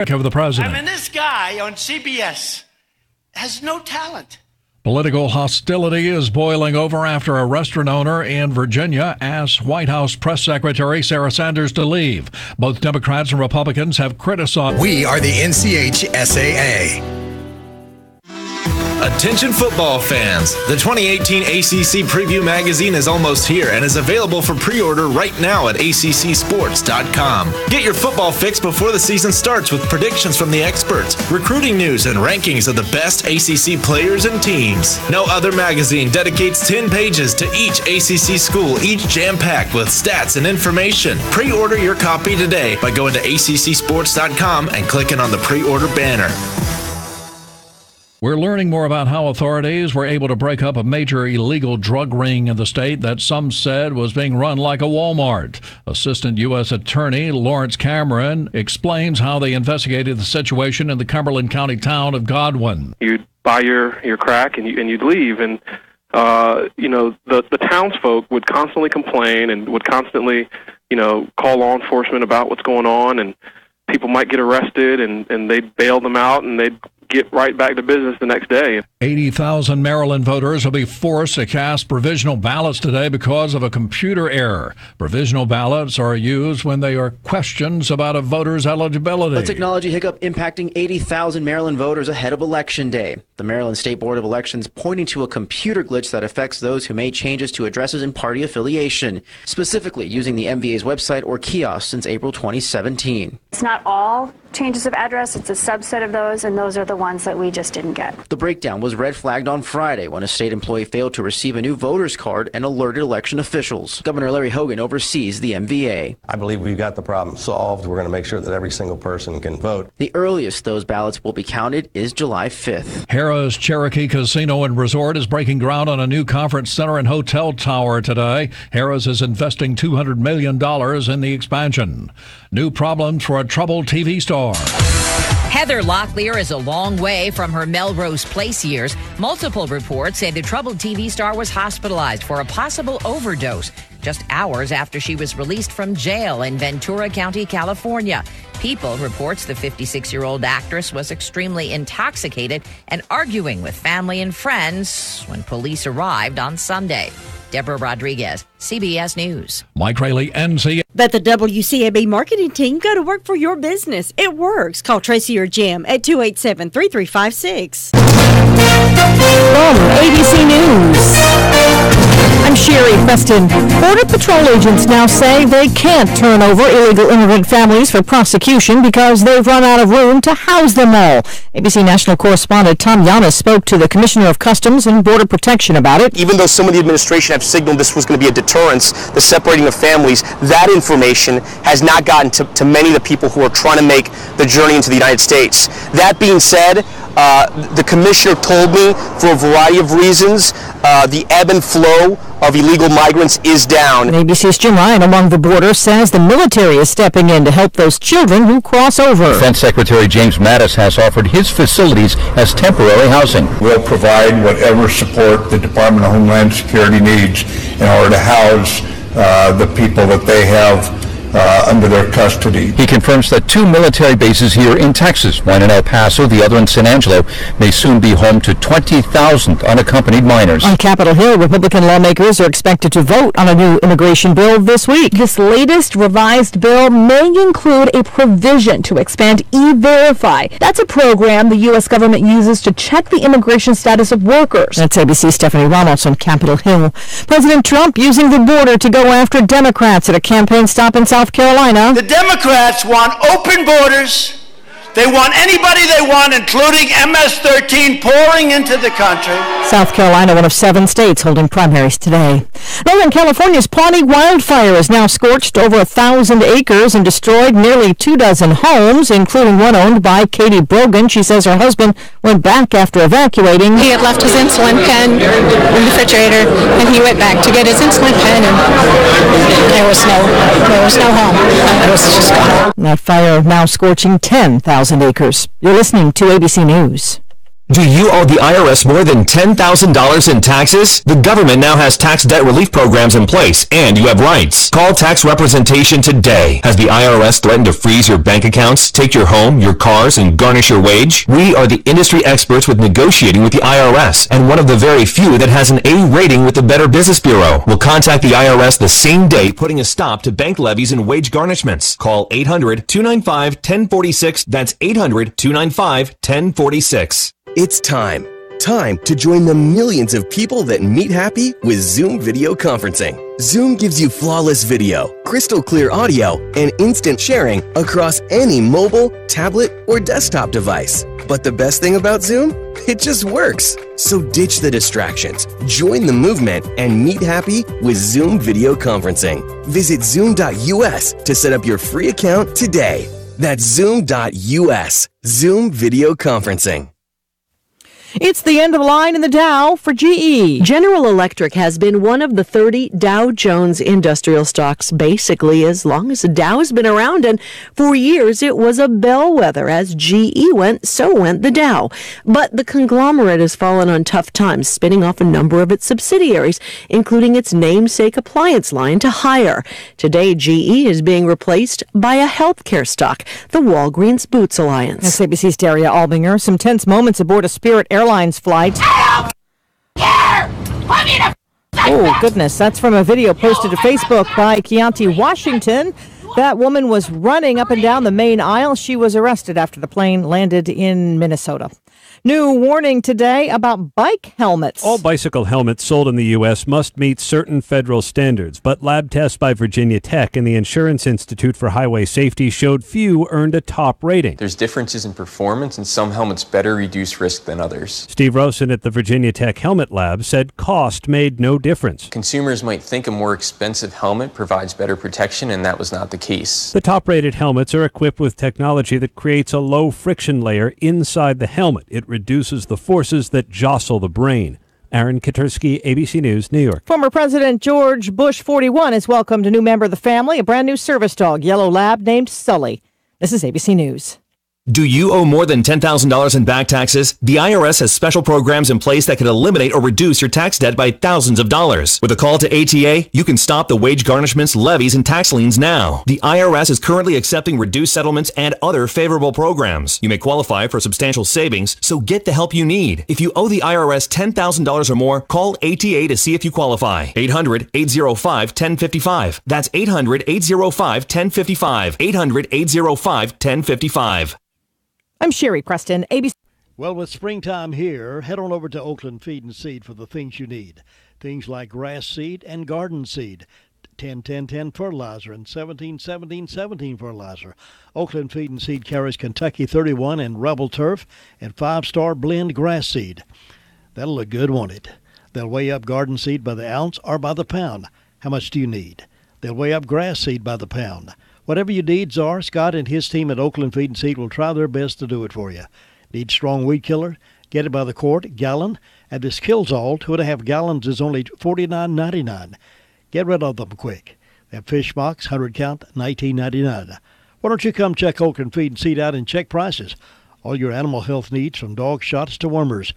Of the president. I mean, this guy on CBS has no talent. Political hostility is boiling over after a restaurant owner in Virginia asked White House Press Secretary Sarah Sanders to leave. Both Democrats and Republicans have criticized. We are the NCHSAA. Attention football fans, the 2018 ACC Preview Magazine is almost here and is available for pre-order right now at ACCsports.com. Get your football fix before the season starts with predictions from the experts, recruiting news, and rankings of the best ACC players and teams. No other magazine dedicates 10 pages to each ACC school, each jam-packed with stats and information. Pre-order your copy today by going to ACCsports.com and clicking on the pre-order banner. We're learning more about how authorities were able to break up a major illegal drug ring in the state that some said was being run like a Walmart. Assistant U.S. Attorney Lawrence Cameron explains how they investigated the situation in the Cumberland County town of Godwin. You'd buy your crack and you'd leave, and the townsfolk would constantly complain and would constantly, call law enforcement about what's going on, and people might get arrested, and they'd bail them out, and they'd get right back to business the next day. 80,000 Maryland voters will be forced to cast provisional ballots today because of a computer error. Provisional ballots are used when there are questions about a voter's eligibility. A technology hiccup impacting 80,000 Maryland voters ahead of Election Day. The Maryland State Board of Elections pointing to a computer glitch that affects those who made changes to addresses and party affiliation, specifically using the MVA's website or kiosk since April 2017. It's not all changes of address, it's a subset of those, and those are the ones that we just didn't get. The breakdown was red flagged on Friday when a state employee failed to receive a new voter's card and alerted election officials. Governor Larry Hogan oversees the MVA. I believe we've got the problem solved. We're going to make sure that every single person can vote. The earliest those ballots will be counted is July 5th. Harrah's Cherokee Casino and Resort is breaking ground on a new conference center and hotel tower today. Harrah's is investing $200 million in the expansion. New problems for a troubled TV star. Heather Locklear is a long way from her Melrose Place years. Multiple reports say the troubled TV star was hospitalized for a possible overdose just hours after she was released from jail in Ventura County, California. People reports the 56-year-old actress was extremely intoxicated and arguing with family and friends when police arrived on Sunday. Deborah Rodriguez, CBS News. Mike Rayleigh, NC. Let the WCAB marketing team go to work for your business. It works. Call Tracy or Jim at 287-3356. From ABC News, I'm Sherry Preston. Border Patrol agents now say they can't turn over illegal immigrant families for prosecution because they've run out of room to house them all. ABC national correspondent Tom Yanis spoke to the Commissioner of Customs and Border Protection about it. Even though some of the administration have signaled this was going to be a deterrence, the separating of families, that information has not gotten to many of the people who are trying to make the journey into the United States. That being said, the Commissioner told me for a variety of reasons, the ebb and flow of illegal migrants is down. And ABC's Jim Ryan along the border says the military is stepping in to help those children who cross over. Defense Secretary James Mattis has offered his facilities as temporary housing. We'll provide whatever support the Department of Homeland Security needs in order to house the people that they have under their custody. He confirms that 2 military bases here in Texas, one in El Paso, the other in San Angelo, may soon be home to 20,000 unaccompanied minors. On Capitol Hill, Republican lawmakers are expected to vote on a new immigration bill this week. This latest revised bill may include a provision to expand E-Verify. That's a program the U.S. government uses to check the immigration status of workers. That's ABC's Stephanie Reynolds on Capitol Hill. President Trump using the border to go after Democrats at a campaign stop in South Carolina. The Democrats want open borders. They want anybody they want, including MS-13, pouring into the country. South Carolina, one of 7 states holding primaries today. Northern California's Pawnee wildfire has now scorched over 1,000 acres and destroyed nearly 24 homes, including one owned by Katie Brogan. She says her husband went back after evacuating. He had left his insulin pen in the refrigerator, and he went back to get his insulin pen, and there was no home. It was just gone. That fire now scorching 10,000 acres. You're listening to ABC News. Do you owe the IRS more than $10,000 in taxes? The government now has tax debt relief programs in place, and you have rights. Call tax representation today. Has the IRS threatened to freeze your bank accounts, take your home, your cars, and garnish your wage? We are the industry experts with negotiating with the IRS, and one of the very few that has an A rating with the Better Business Bureau. We'll contact the IRS the same day, putting a stop to bank levies and wage garnishments. Call 800-295-1046. That's 800-295-1046. It's time to join the millions of people that meet happy with Zoom video conferencing. Zoom gives you flawless video, crystal clear audio, and instant sharing across any mobile, tablet, or desktop device. But the best thing about Zoom? It just works. So ditch the distractions, join the movement, and meet happy with Zoom video conferencing. Visit zoom.us to set up your free account today. That's zoom.us. Zoom video conferencing. It's the end of the line in the Dow for GE. General Electric has been one of the 30 Dow Jones industrial stocks basically as long as the Dow has been around, and for years it was a bellwether. As GE went, so went the Dow. But the conglomerate has fallen on tough times, spinning off a number of its subsidiaries, including its namesake appliance line, to higher. Today, GE is being replaced by a healthcare stock, the Walgreens Boots Alliance. That's ABC's Daria Albinger. Some tense moments aboard a Spirit Airlines flight. Oh, goodness. That's from a video posted to Facebook by Chianti, Washington. That woman was running up and down the main aisle. She was arrested after the plane landed in Minnesota. New warning today about bike helmets. All bicycle helmets sold in the U.S. must meet certain federal standards, but lab tests by Virginia Tech and the Insurance Institute for Highway Safety showed few earned a top rating. There's differences in performance, and some helmets better reduce risk than others. Steve Rosen at the Virginia Tech Helmet Lab said cost made no difference. Consumers might think a more expensive helmet provides better protection, and that was not the case. The top-rated helmets are equipped with technology that creates a low-friction layer inside the helmet. It reduces the forces that jostle the brain. Aaron Katersky, ABC News, New York. Former President George Bush 41 has welcomed a new member of the family, a brand new service dog, Yellow Lab, named Sully. This is ABC News. Do you owe more than $10,000 in back taxes? The IRS has special programs in place that could eliminate or reduce your tax debt by thousands of dollars. With a call to ATA, you can stop the wage garnishments, levies, and tax liens now. The IRS is currently accepting reduced settlements and other favorable programs. You may qualify for substantial savings, so get the help you need. If you owe the IRS $10,000 or more, call ATA to see if you qualify. 800-805-1055. That's 800-805-1055. 800-805-1055. I'm Sherry Preston, ABC. Well, with springtime here, head on over to Oakland Feed and Seed for the things you need. Things like grass seed and garden seed, 10-10-10 fertilizer and 17-17-17 fertilizer. Oakland Feed and Seed carries Kentucky 31 and Rebel Turf and 5-star blend grass seed. That'll look good, won't it? They'll weigh up garden seed by the ounce or by the pound. How much do you need? They'll weigh up grass seed by the pound. Whatever your needs are, Scott and his team at Oakland Feed and Seed will try their best to do it for you. Need strong weed killer? Get it by the quart, gallon, and this kills all. 2.5 gallons is only $49.99. Get rid of them quick. That fish box, 100 count, $19.99. Why don't you come check Oakland Feed and Seed out and check prices? All your animal health needs, from dog shots to wormers,